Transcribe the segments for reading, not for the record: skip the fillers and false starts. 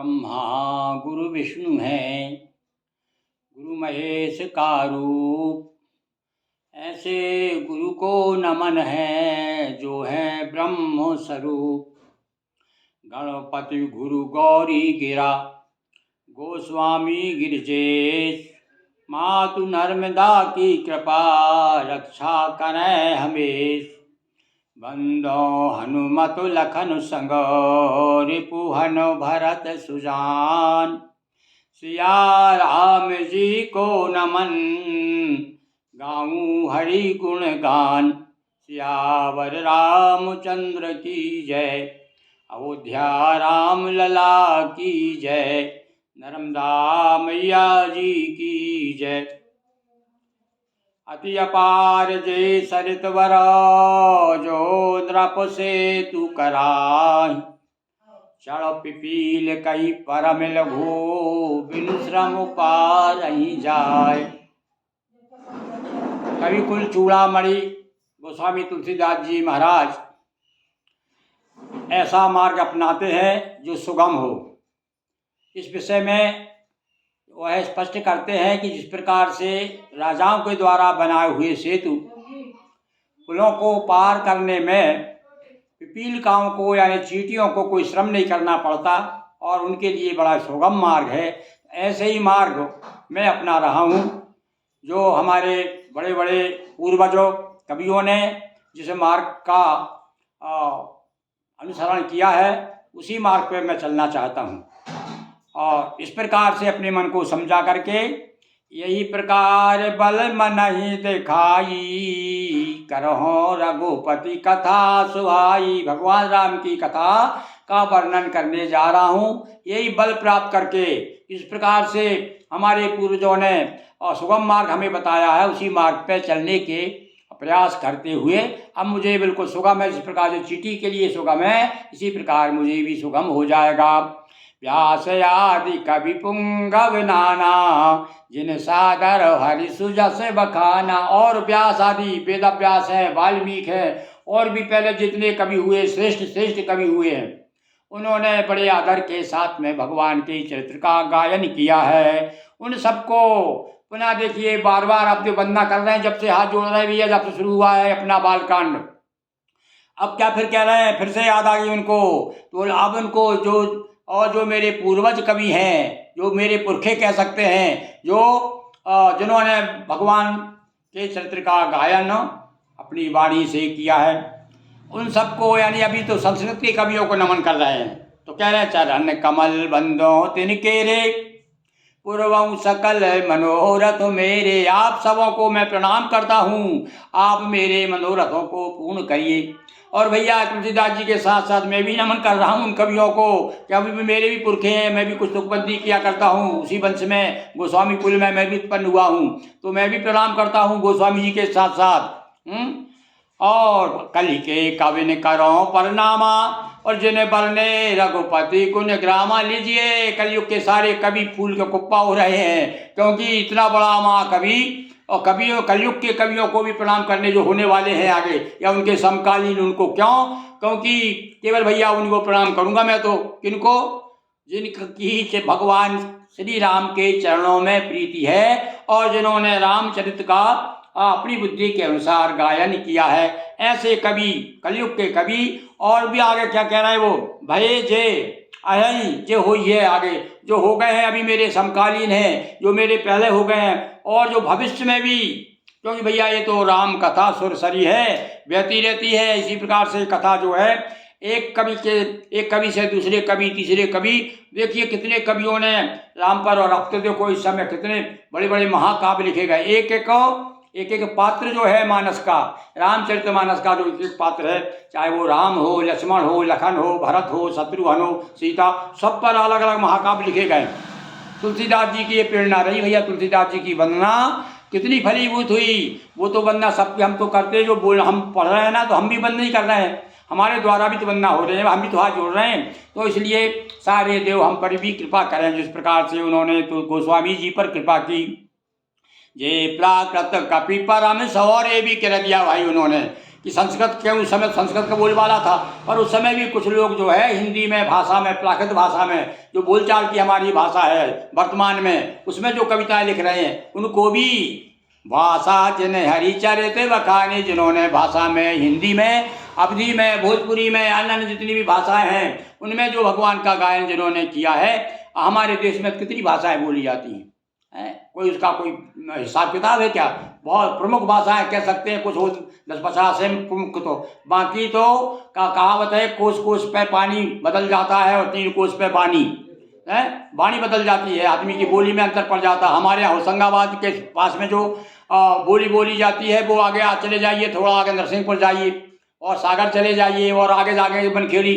ब्रह्मा गुरु विष्णु हैं, गुरु महेश का रूप। ऐसे गुरु को नमन है जो है ब्रह्म स्वरूप। गणपति गुरु गौरी गिरा, गोस्वामी गिरजेश। मातु नर्मदा की कृपा, रक्षा करें हमेश। बंदो हनुमत लखन संग, रिपुहन भरत सुजान। सिया राम जी को नमन, गाऊं हरि गुण गान। सियावर रामचंद्र की जय, अयोध्या राम लला की जय। नर्मदा मैया जी की जय। अति अपार जे सरित वर, जो द्रप से तू कराही। चढ़ पिपील कही परम लघु, बिनु श्रम पार ही जाय। कवि कुल चूड़ामणि गोस्वामी तुलसीदास जी महाराज ऐसा मार्ग अपनाते हैं जो सुगम हो। इस विषय में वह स्पष्ट करते हैं कि जिस प्रकार से राजाओं के द्वारा बनाए हुए सेतु पुलों को पार करने में पिपीलिकाओं को यानी चींटियों को कोई श्रम नहीं करना पड़ता और उनके लिए बड़ा सुगम मार्ग है, ऐसे ही मार्ग मैं अपना रहा हूँ। जो हमारे बड़े बड़े पूर्वजों कवियों ने जिस मार्ग का अनुसरण किया है, उसी मार्ग पर मैं चलना चाहता हूँ। और इस प्रकार से अपने मन को समझा करके, यही प्रकार बल मन ही दिखाई, करहो रघुपति कथा सुहाई। भगवान राम की कथा का वर्णन करने जा रहा हूँ। यही बल प्राप्त करके इस प्रकार से हमारे पूर्वजों ने सुगम मार्ग हमें बताया है, उसी मार्ग पर चलने के प्रयास करते हुए अब मुझे बिल्कुल सुगम है। जिस प्रकार से चींटी के लिए सुगम है, इसी प्रकार मुझे भी सुगम हो जाएगा। व्यास आदि कवि पुंगव नाना, जिन सागर हरि सुजस बखाना। और व्यास आदि वेद व्यास है, वाल्मीकि है, और भी पहले जितने कवि हुए, श्रेष्ठ श्रेष्ठ कवि हुए हैं, उन्होंने बड़े आदर के साथ में भगवान के चरित्र का गायन किया है। उन सबको पुनः देखिए, बार बार आप जो वंदना कर रहे हैं, जब से हाथ जोड़ रहे हैं भैया, जब से शुरू हुआ है अपना बालकांड, अब क्या फिर कह रहे हैं, फिर से याद आ गई उनको। तो अब उनको जो मेरे पूर्वज कवि हैं, जो मेरे पुरखे कह सकते हैं, जो जिन्होंने भगवान के चरित्र का गायन अपनी वाणी से किया है, उन सबको, यानी अभी तो संस्कृत के कवियों को नमन कर रहे हैं। तो कह रहे हैं, चरण कमल बंदो तिनके रे, पूर्वं सकल मनोरथ मेरे। आप सबों को मैं प्रणाम करता हूँ, आप मेरे मनोरथों को पूर्ण करिए। और भैया तुलसीदास जी के साथ साथ मैं भी नमन कर रहा हूँ उन कवियों को, कि अभी भी मेरे भी पुरखे हैं, मैं भी कुछ तुकबंदी किया करता हूँ। उसी वंश में गोस्वामी कुल में मैं भी उत्पन्न हुआ हूँ, तो मैं भी प्रणाम करता हूँ गोस्वामी जी के साथ साथ। और कलि के कविन करो परनामा, और जिन्हें बरने रघुपति गुण ग्रामा। लीजिए, कलयुग के सारे कवि फूल के कुप्पा हो रहे हैं, क्योंकि इतना बड़ा महाकवि और कवियों, कलयुग के कवियों को भी प्रणाम करने जो होने वाले हैं आगे, या उनके समकालीन, उनको क्यों, क्योंकि केवल भैया उनको प्रणाम करूंगा मैं तो किनको, जिनकी भगवान श्री राम के चरणों में प्रीति है और जिन्होंने रामचरित का अपनी बुद्धि के अनुसार गायन किया है। ऐसे कवि, कलयुग के कवि। और भी आगे क्या कह रहा है वो, भये जे अहि जे हो, ये आगे जो हो गए हैं अभी मेरे समकालीन हैं, जो मेरे पहले हो गए हैं, और जो भविष्य में भी, क्योंकि भैया ये तो राम कथा सुरसरी है, बहती रहती है। इसी प्रकार से कथा जो है, एक कवि से दूसरे कवि, तीसरे कवि, देखिए कितने कवियों ने राम पर, और अब तो देखो इस समय कितने बड़े बड़े महाकाव्य लिखे गए। एक एक पात्र जो है मानस का, रामचरितमानस का जो एक एक पात्र है, चाहे वो राम हो, लक्ष्मण हो, लखन हो, भरत हो, शत्रुघ्न हो, सीता, सब पर अलग अलग महाकाव्य लिखे गए। तुलसीदास जी की ये प्रेरणा रही भैया। तुलसीदास जी की वंदना कितनी फलीभूत हुई। वो तो वंदना सबकी हम तो करते, जो बोल हम पढ़ रहे हैं ना, तो हम भी वंदना ही कर रहे हैं, हमारे द्वारा भी तो वंदना हो रही है, हम भी तो हाथ जोड़ रहे हैं। तो इसलिए सारे देव हम पर भी कृपा करें, जिस प्रकार से उन्होंने तो गोस्वामी जी पर कृपा की। जे प्राकृत कपि परम सौरे भी कह दिया भाई उन्होंने, कि संस्कृत के उस समय संस्कृत का बोलबाला था, पर उस समय भी कुछ लोग जो है हिंदी में भाषा में प्राकृत भाषा में जो बोलचाल की हमारी भाषा है वर्तमान में, उसमें जो कविताएं लिख रहे हैं उनको भी भाषा जिन्हें हरिचरित बखाने, जिन्होंने भाषा में हिंदी में अवधी में भोजपुरी में अन्य जितनी भी भाषाएं हैं उनमें जो भगवान का गायन जिन्होंने किया है। हमारे देश में कितनी भाषाएं बोली जाती हैं, कोई उसका कोई हिसाब किताब है क्या? बहुत प्रमुख भाषाएं कह सकते हैं, कुछ हो 10-50 है प्रमुख, तो बाकी तो कहावत है कोस कोस पे पानी बदल जाता है और 3 कोस पे बानी है, बानी बदल जाती है, आदमी की बोली में अंतर पड़ जाता है। हमारे यहाँ होशंगाबाद के पास में जो बोली बोली जाती है वो आगे चले जाइए, थोड़ा आगे नरसिंहपुर जाइए और सागर चले जाइए और आगे जाके बनखेड़ी,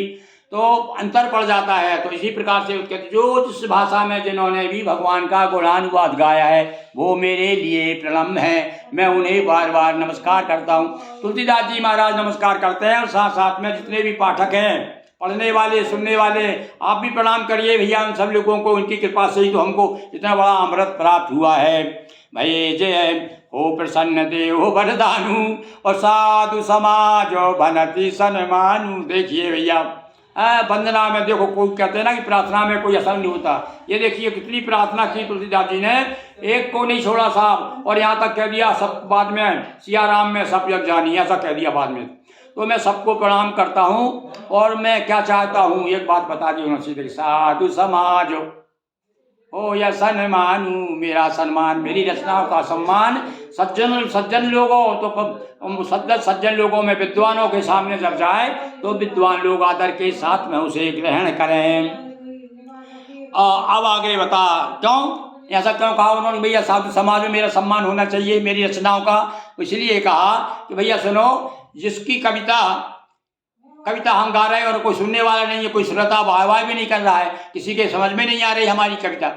तो अंतर पड़ जाता है। तो इसी प्रकार से जो जिस भाषा में जिन्होंने भी भगवान का गुणानुवाद गाया है वो मेरे लिए प्रणम्य है, मैं उन्हें बार बार नमस्कार करता हूँ। तुलसीदास जी महाराज नमस्कार करते हैं और साथ साथ में जितने भी पाठक हैं, पढ़ने वाले सुनने वाले, आप भी प्रणाम करिए भैया उन सब लोगों को, उनकी कृपा से ही तो हमको इतना बड़ा अमृत प्राप्त हुआ है। भय जय हो प्रसन्न देव वरदानु और साधु समाज बनति सन्मानु। देखिए भैया वंदना में देखो, कोई कहते हैं ना कि प्रार्थना में कोई असर नहीं होता, ये देखिए कितनी प्रार्थना की तुलसीदास जी ने, एक को नहीं छोड़ा साहब, और यहाँ तक कह दिया सब बाद में सिया राम में सब यज्ञ जानी, ऐसा कह दिया बाद में। तो मैं सबको प्रणाम करता हूँ और मैं क्या चाहता हूँ एक बात बता दी, साधु समाज हो या सन्मानु, मेरा सम्मान, मेरी रचनाओं का सम्मान सज्जन लोगों, तो सज्जन लोगों में विद्वानों के सामने जब जाए तो विद्वान लोग आदर के साथ में उसे ग्रहण करें। अब आगे बता क्यों ऐसा क्यों कहा उन्होंने, भैया साधु समाज में मेरा सम्मान होना चाहिए मेरी रचनाओं का। इसलिए कहा कि भैया सुनो, जिसकी कविता हम गा रहे हैं और कोई सुनने वाला नहीं है, कोई श्रोता वाह भी नहीं कर रहा है, किसी के समझ में नहीं आ रही हमारी कविता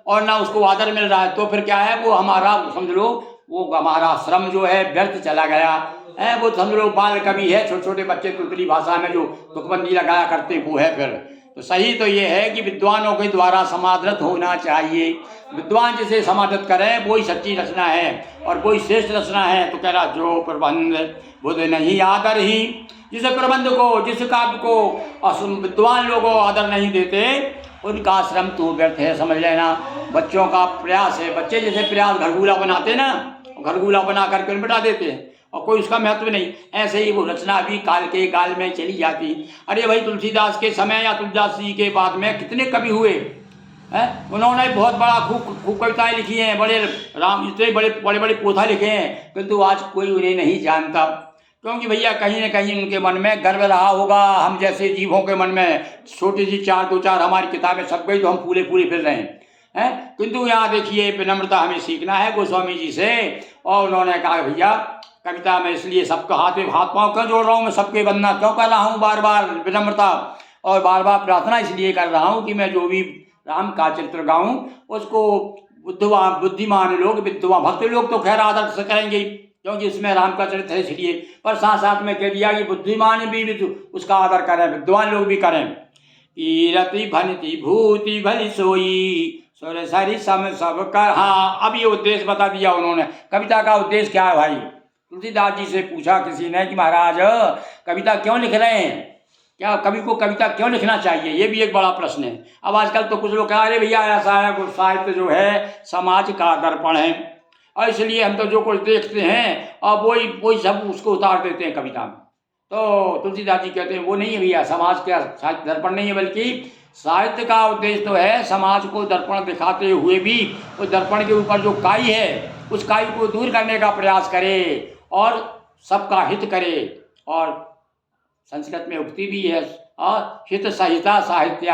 और ना उसको आदर मिल रहा है, तो फिर क्या है, वो हमारा समझ लो वो हमारा श्रम जो है व्यर्थ चला गया है। वो समझ लो बाल कवि है, छोटे छोटे बच्चे तुतली भाषा में जो तुकबंदी लगाया करते वो है। फिर तो सही तो ये है कि विद्वानों के द्वारा समादृत होना चाहिए, विद्वान जिसे समादृत करें वही सच्ची रचना है और वही श्रेष्ठ रचना है। तो कह रहा जो प्रबंध बुध नहीं आदर ही, जिस प्रबंध को जिस काव्य को विद्वान लोग आदर नहीं देते उनका श्रम तो व्यर्थ है, समझ लेना। बच्चों का प्रयास है, बच्चे जैसे प्रयास घरगुला बनाते ना, घरगुला बना करके बिठा देते हैं और कोई उसका महत्व नहीं, ऐसे ही वो रचना भी काल के काल में चली जाती। अरे भाई तुलसीदास के समय या तुलसीदास जी के बाद में कितने कवि हुए हैं, उन्होंने बहुत बड़ा खूब कविताएं लिखी हैं, बड़े राम इतने बड़े बड़े पोथा लिखे हैं, किंतु आज कोई उन्हें नहीं जानता, क्योंकि भैया कहीं न कहीं उनके मन में गर्व रहा होगा। हम जैसे जीवों के मन में छोटी सी 4 हमारी किताबें छप गई तो हम फूले फिर रहे हैं, किंतु यहाँ देखिए विनम्रता हमें सीखना है गोस्वामी जी से। और उन्होंने कहा भैया कविता में इसलिए सबका हाथ पाँव क्यों जोड़ रहा हूँ, मैं सबके वंदना क्यों कर रहा हूँ, बार बार विनम्रता और बार बार प्रार्थना इसलिए कर रहा हूँ कि मैं जो भी राम का चरित्र गाऊँ उसको बुद्धिमान लोग, विद्वान भक्त लोग तो खैर आदर से करेंगे क्योंकि इसमें राम का चरित्र है इसलिए, पर साथ साथ में कह दिया कि बुद्धिमान भी उसका आदर करें, विद्वान लोग भी करें। कीरति भनति भूति भली सोई सुर सरि सम सब कर। हाँ, अब ये उद्देश्य बता दिया उन्होंने, कविता का उद्देश्य क्या है भाई। तुलसीदास जी से पूछा किसी ने कि महाराज कविता क्यों लिख रहे हैं, क्या कवि को कविता क्यों लिखना चाहिए, ये भी एक बड़ा प्रश्न है। अब आजकल तो कुछ लोग कह रहे भैया ऐसा है साहित्य जो है समाज का दर्पण है और इसलिए हम तो जो कुछ देखते हैं और वही सब उसको उतार देते हैं कविता में। तो तुलसीदास जी कहते हैं वो नहीं है भैया, समाज का साहित्य दर्पण नहीं है, बल्कि साहित्य का उद्देश्य तो है समाज को दर्पण दिखाते हुए भी उस दर्पण के ऊपर जो काई है उस काई को दूर करने का प्रयास करे और सबका हित करे। और संस्कृत में उक्ति भी है हित सहिता साहित्य,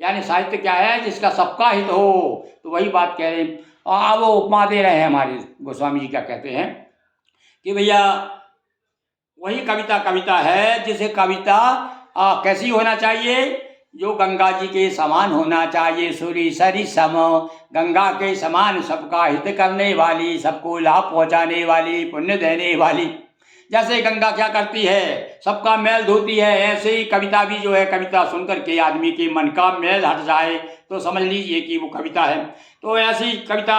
यानी साहित्य क्या है जिसका सबका हित हो, तो वही बात कह रहे हैं। और वो उपमा दे रहे हैं हमारे गोस्वामी जी, क्या कहते हैं कि भैया वही कविता है जिसे कविता कैसी होना चाहिए, जो गंगा जी के समान होना चाहिए, सूरी सरि सम, गंगा के समान सबका हित करने वाली, सबको लाभ पहुंचाने वाली, पुण्य देने वाली। जैसे गंगा क्या करती है, सबका मैल धोती है, ऐसे ही कविता भी जो है, कविता सुनकर के आदमी के मन का मैल हट जाए तो समझ लीजिए कि वो कविता है। तो ऐसी कविता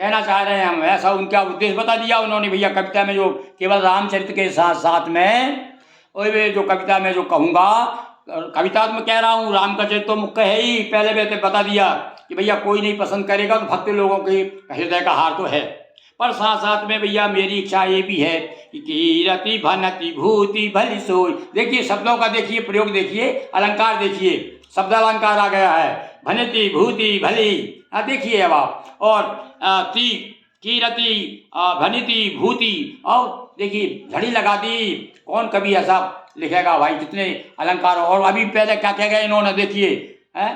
कहना चाह रहे हैं हम, ऐसा उनका उद्देश्य बता दिया उन्होंने भैया कविता में, जो केवल रामचरित्र के साथ साथ में और वे जो कविता में जो कहूँगा, कविता तो मैं कह रहा हूँ, राम का चरित्र तो मुख्य है ही, पहले भी बता दिया कि भैया कोई नहीं पसंद करेगा तो भक्त लोगों के हृदय का हार तो है, पर साथ साथ में भैया मेरी इच्छा ये भी है कि कीरति भनति भूति भली सोई। देखिए शब्दों का देखिए प्रयोग, देखिए अलंकार, देखिए शब्द अलंकार आ गया है, भनति भूति भली, देखिए अब आप, और ती कीरति भनिति भूति, और देखिए झड़ी लगा दी, कौन कभी ऐसा लिखेगा भाई, जितने अलंकार। और अभी पहले क्या कह गए इन्होंने, देखिए हैं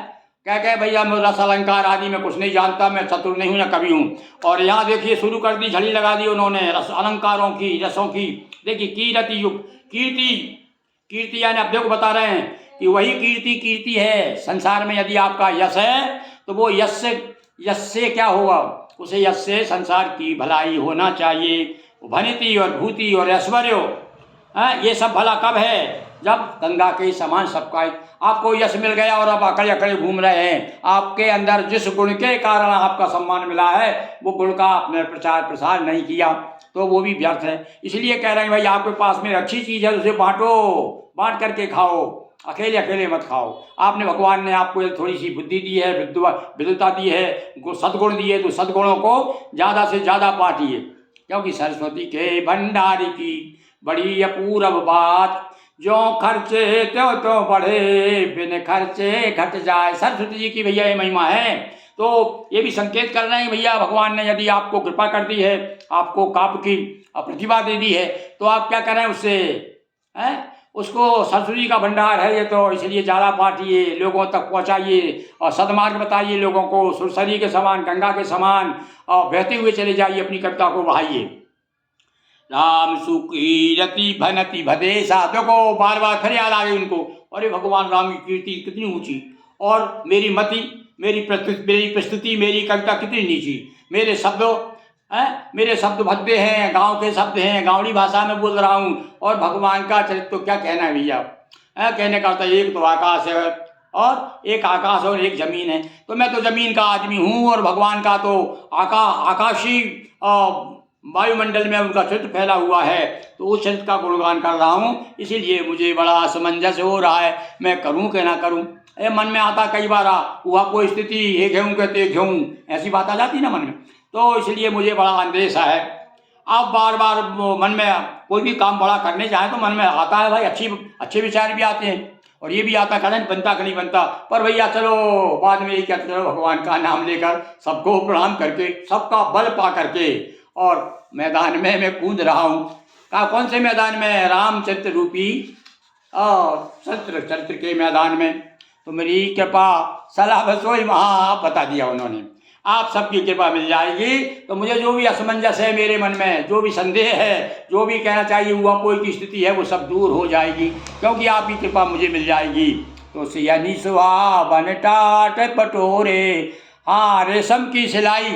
क्या कहे भैया, मैं रस अलंकार आदि में कुछ नहीं जानता, मैं चतुर नहीं हूँ ना कवि हूँ। और यहाँ देखिए शुरू कर दी, झड़ी लगा दी उन्होंने रस अलंकारों की, रसों की। देखिए कीरति युग, कीर्ति, कीर्ति यानी अब देखो बता रहे हैं कि वही कीर्ति कीर्ति है संसार में। यदि आपका यश है तो वो यश से क्या होगा, उसे यश से संसार की भलाई होना चाहिए। भनिति और भूति और ऐश्वर्य, ये सब भला कब है, जब गंगा के समान सबका आपको यश मिल गया और आप अकड़े अकड़े घूम रहे हैं। आपके अंदर जिस गुण के कारण आपका सम्मान मिला है, वो गुण का आपने प्रचार प्रसार नहीं किया तो वो भी व्यर्थ है। इसलिए कह रहे हैं भाई, आपके पास में अच्छी चीज़ है उसे बांटो, बांट करके खाओ, अकेले अकेले मत खाओ। आपने भगवान ने आपको थोड़ी सी बुद्धि दी है, विद्वता दी है, सद्गुण दिए, तो सद्गुणों को ज़्यादा से ज़्यादा बांटिए, क्योंकि सरस्वती के भंडारी की बड़ी अपूर्व बात, जो खर्चे तो बढ़े, बिन खर्चे घट जाए। सरस्वती जी की भैया ये महिमा है। तो ये भी संकेत कर रहे हैं भैया, भगवान ने यदि आपको कृपा कर दी है, आपको काव्य की प्रतिभा दे दी है, तो आप क्या करें उससे, हैं उसको, सरस्वती जी का भंडार है ये, तो इसलिए ज़्यादा बांटिए, लोगों तक पहुंचाइए और सदमार्ग बताइए लोगों को, सुरसरी के समान, गंगा के समान, और बहते हुए चले जाइए, अपनी कविता को बढ़ाइए। राम सुकीरति भनति भदेशा, देखो बार बार फिर याद आ गई उनको, अरे भगवान राम की कीर्ति कितनी ऊंची, और मेरी मति, मेरी प्रस्तुति, मेरी कविता कितनी नीची, मेरे शब्द भद्दे हैं, गांव के शब्द हैं, गांवड़ी भाषा में बोल रहा हूँ, और भगवान का चरित्र तो क्या कहना है भैया। कहने का होता है, एक तो आकाश है और एक आकाश और एक जमीन है, तो मैं तो जमीन का आदमी हूँ, और भगवान का तो आकाशी वायुमंडल में उनका चरित्र फैला हुआ है, तो उस चरित्र का गुणगान कर रहा हूँ। इसीलिए मुझे बड़ा असमंजस हो रहा है, मैं करूँ कि ना करूँ। मन में आता कई बार, हुआ कोई स्थिति, ये घेऊँ कहते घेऊँ, ऐसी बात आ जाती ना मन में, तो इसलिए मुझे बड़ा अंदेशा है। अब बार बार मन में कोई भी काम बड़ा करने जाए तो मन में आता है भाई, अच्छे विचार भी आते हैं, और ये भी आता करें बनता कि नहीं बनता, पर भैया चलो बाद में ये क्या, चलो भगवान का नाम लेकर, सबको प्रणाम करके, सबका बल पा करके, और मैदान में मैं कूद रहा हूँ। कहा कौन से मैदान में, रामचरित्र रूपी और चरित्र के मैदान में। तो मेरी कृपा सलाह बसोई वहाँ बता दिया उन्होंने, आप सबकी कृपा मिल जाएगी। तो मुझे जो भी असमंजस है मेरे मन में, जो भी संदेह है, जो भी कहना चाहिए हुआ कोई की स्थिति है, वो सब दूर हो जाएगी, क्योंकि आपकी कृपा मुझे मिल जाएगी। तो सियानी सुहावन टाट पटोरे, हाँ रेशम की सिलाई,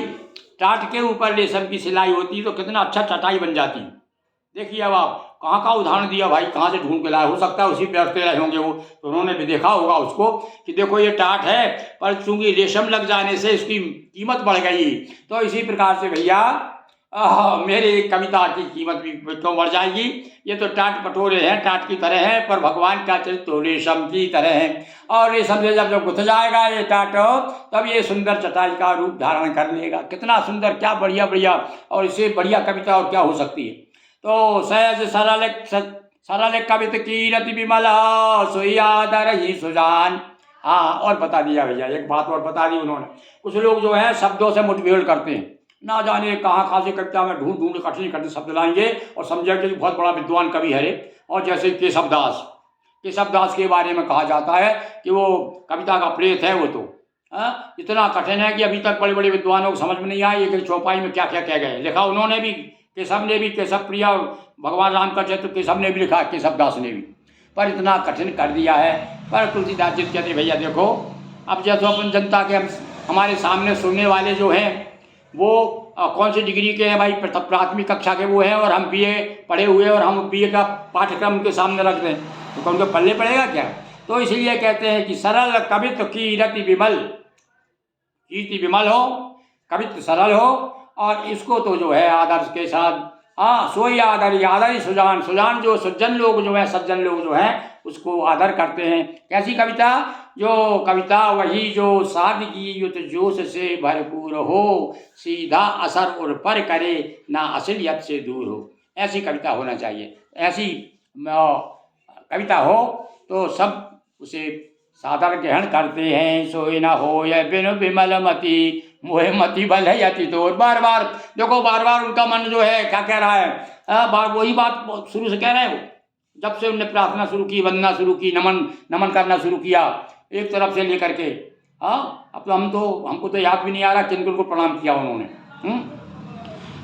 टाट के ऊपर रेशम की सिलाई होती तो कितना अच्छा चटाई बन जाती। देखिए अब आप कहाँ का उदाहरण दिया भाई, कहाँ से ढूंढ के लाए, हो सकता है उसी पे रखते रहे होंगे वो, तो उन्होंने भी देखा होगा उसको कि देखो ये टाट है, पर चूंकि रेशम लग जाने से इसकी कीमत बढ़ गई। तो इसी प्रकार से भैया मेरी कविता की कीमत भी क्यों बढ़ जाएगी। ये तो टाट पटोरे हैं, टाट की तरह हैं, पर भगवान का चरित्र तो रेशम की तरह है, और रेशम से जब गुथ जाएगा ये टाट, तब ये सुंदर चटाई का रूप धारण कर लेगा। कितना सुंदर, क्या बढ़िया बढ़िया, और इससे बढ़िया कविता और क्या हो सकती है। तो सहज सरल कवित कीरति विमला, सोयादर ही सुजान। हाँ और बता दिया भैया, एक बात और बता दी उन्होंने, कुछ लोग जो है शब्दों से मुठभेड़ करते हैं, ना जाने कहाँ कहाँ से कविता में ढूंढ कठिन शब्द लाएंगे और समझेंगे कि बहुत बड़ा विद्वान कवि है। और जैसे केशव दास के बारे में कहा जाता है कि वो कविता का प्रेत है। वो तो इतना कठिन है कि अभी तक बड़े बड़े विद्वानों को समझ में नहीं आया एक चौपाई में क्या क्या कह गए। लिखा उन्होंने भी, केशव ने भी, केशव प्रिया भगवान राम का चरित्र केशव ने भी लिखा, केशव दास ने भी, पर इतना कठिन कर दिया है। पर तुलसीदास जी कहते भैया देखो, अब जैसे अपन जनता के हमारे सामने सुनने वाले जो हैं वो कौन सी डिग्री के हैं भाई, प्राथमिक कक्षा के वो हैं, और हम बीए पढ़े हुए और हम बीए का पाठ्यक्रम उनके सामने रख दें तो उनको पल्ले पड़ेगा क्या। तो इसलिए कहते हैं कि सरल कवित्व कीरति विमल, कीर्ति विमल हो, कवित्व सरल हो, और इसको तो जो है आदर्श के साथ, हाँ, सोई आदर ही आदर ही सुजान, सुजान जो सज्जन लोग जो हैं, सज्जन लोग जो हैं उसको आदर करते हैं। कैसी कविता? जो कविता वही जो सादगी युत जोश से भरपूर हो, सीधा असर उर पर करे ना असलियत से दूर हो। ऐसी कविता होना चाहिए। ऐसी कविता हो तो सब उसे सादर ग्रहण करते हैं। सोई न हो यह बिनु विमल मति, मोहे मति बल है यति तोर। बार बार देखो, बार बार उनका मन जो है क्या कह रहा है, बार वही बात शुरू से कह रहे हैं। जब से उनने प्रार्थना शुरू की, वंदना शुरू की, नमन करना शुरू किया एक तरफ से लेकर के, हाँ, अब तो हमको तो याद भी नहीं आ रहा किन को प्रणाम किया उन्होंने।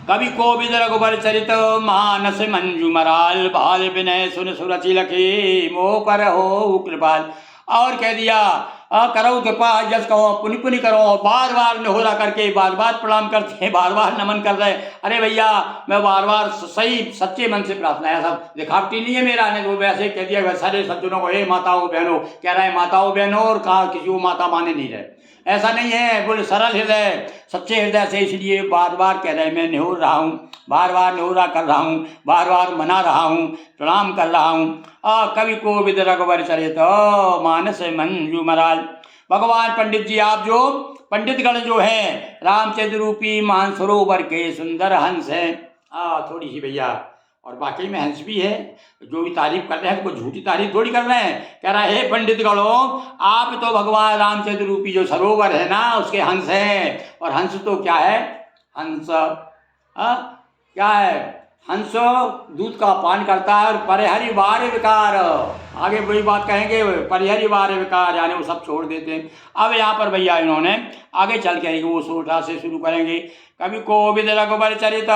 कवि कोविद रघुबर चरित मानस मंजू मराल, भाल विनय सुन सुरचि लखे मोह पर हो कृपाल। और कह दिया करो कृपा जस कहो पुनि पुनि करो। बार बार निहोरा करके बार बार प्रणाम करते हैं, बार बार नमन कर रहे हैं। अरे भैया, मैं बार बार सही सच्चे मन से प्रार्थना है, सब दिखावटी नहीं है मेरा। नहीं तो वैसे कह दिया सारे सज्जनों को, हे माताओं बहनों, कह रहे हैं माताओं बहनों, और कहा किसी को माता माने नहीं रहे। ऐसा नहीं है, बोले सरल हृदय सच्चे हृदय से, इसलिए बार बार कह रहे हैं मैं निहोर रहा हूँ, बार बार निहोरा कर रहा हूँ, बार बार मना रहा हूँ, प्रणाम कर रहा हूँ। कवि कोविद रघुबर चरित मानस मंजू मराल। भगवान पंडित जी, आप जो पंडितगण जो हैं, रामचंद्र रूपी मानसरोवर के सुंदर हंस हैं। थोड़ी सी भैया, और वाकई में हंस भी है। जो भी तारीफ कर रहे हैं कोई झूठी तारीफ थोड़ी कर रहे हैं। कह रहा है हे पंडितगणों, आप तो भगवान रामचंद्र रूपी जो सरोवर है ना उसके हंस हैं। और हंस तो क्या है? हंस क्या है? हंस दूध का पान करता है और परिहरि वार विकार, आगे वही बात कहेंगे, परिहरि वार विकार, यानी वो सब छोड़ देते हैं। अब यहाँ पर भैया इन्होंने आगे चल के वो सोठा से शुरू करेंगे। कवि कोविद रघुबर चरित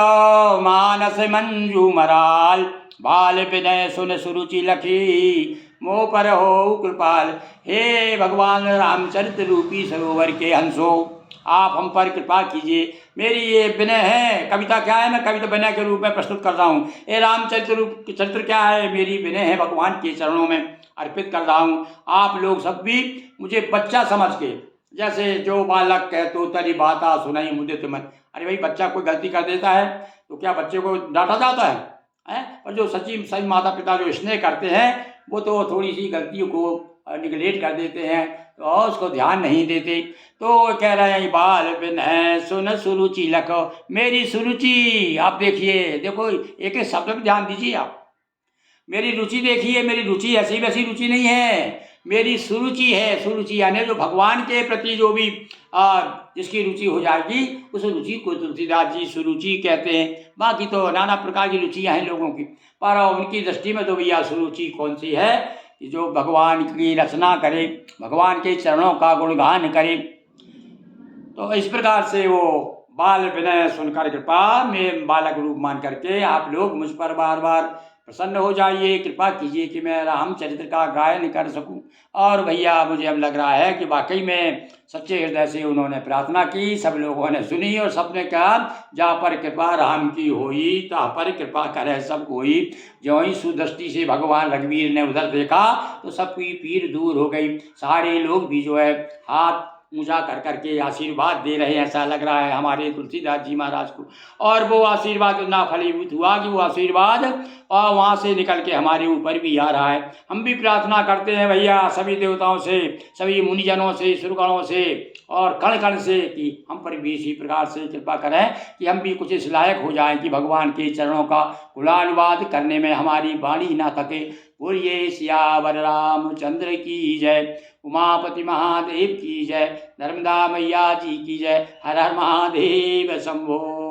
मानस मंजू मराल, भाल विनय सुन सुरुचि लखी मोह पर हो कृपाल। हे भगवान रामचरित्र रूपी सरोवर के हंसो, आप हम पर कृपा कीजिए। मेरी ये विनय है, कविता क्या है, मैं कविता विनय के रूप में प्रस्तुत कर रहा हूँ। ये रामचरित्र रूप चरित्र क्या है, मेरी विनय है भगवान के चरणों में अर्पित कर रहा हूँ। आप लोग सब भी मुझे बच्चा समझ के, जैसे जो बालक कह तो तरी बाता सुनाई मुदित मन। अरे भाई, बच्चा कोई गलती कर देता है तो क्या बच्चे को डांटा जाता है? और जो सही माता पिता जो स्नेह करते हैं वो तो थोड़ी सी गलतियों को निगलेक्ट कर देते हैं और उसको ध्यान नहीं देते। तो कह रहे हैं बाल विनय सुन सुरुचि लखो, मेरी सुरुचि आप देखिए, देखो एक एक शब्द में ध्यान दीजिए आप। मेरी रुचि देखिए, मेरी रुचि ऐसी वैसी रुचि नहीं है, मेरी सुरुचि है। सुरुचि यानी जो भगवान के प्रति जो भी जिसकी रुचि हो जाएगी उस रुचि को तुलसीदास जी सुरुचि कहते हैं। बाकी तो नाना प्रकार की रुचियाँ हैं लोगों की, पर उनकी दृष्टि में तो भैया सुरुचि कौन सी है कि जो भगवान की रचना करे, भगवान के चरणों का गुणगान करे। तो इस प्रकार से वो बाल विनय सुनकर कृपा में बालक रूप मान करके आप लोग मुझ पर बार बार प्रसन्न हो जाइए, कृपा कीजिए कि मैं रामचरित्र का गायन कर सकूं। और भैया मुझे अब लग रहा है कि वाकई में सच्चे हृदय से उन्होंने प्रार्थना की, सब लोगों ने सुनी और सबने कहा जा पर कृपा राम की होई, ता पर कृपा करे सब कोई। जो ही सुदृष्टि से भगवान रघुवीर ने उधर देखा तो सबकी पीर दूर हो गई। सारे लोग भी जो है हाथ ऊंचा कर करके आशीर्वाद दे रहे हैं, ऐसा लग रहा है हमारे तुलसीदास जी महाराज को। और वो आशीर्वाद ना फलीभूत हुआ कि वो आशीर्वाद और वहाँ से निकल के हमारे ऊपर भी आ रहा है। हम भी प्रार्थना करते हैं भैया सभी देवताओं से, सभी मुनिजनों से, सुरगणों से और कण कण से कि हम पर भी इसी प्रकार से कृपा करें कि हम भी कुछ इस लायक हो जाएं कि भगवान के चरणों का गुणानुवाद करने में हमारी वाणी ना थके। बोलिए सियावर रामचंद्र की जय, उमापति महादेव की जय, नर्मदा मैया जी की जय। हर हर महादेव शंभो।